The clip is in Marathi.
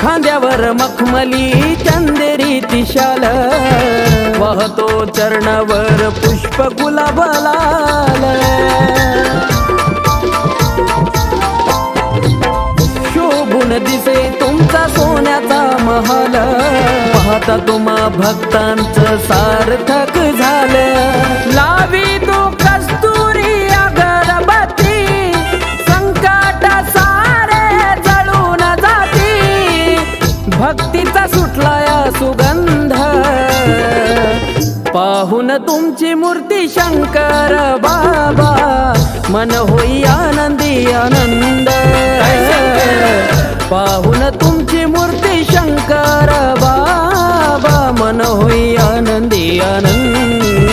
खांद्यावर मखमली चंदेरी तिशाल वाहतो चरणावर पुष्प गुलाब लाल शोभून दिसे तुमचा सोन्याचा महाल पाहता तुम्हा भक्तांचं सार्थक झालं लावी तो कस्तुरी अगरबत्ती संकट सारे जळून जाती भक्तीचा सुटलाया सुगंध पाहून तुमची मूर्ती शंकर बाबा मन होई आनंदी आनंद पाहून तुमची मूर्ती शंकर बाबा मन होई आनंदी आनंद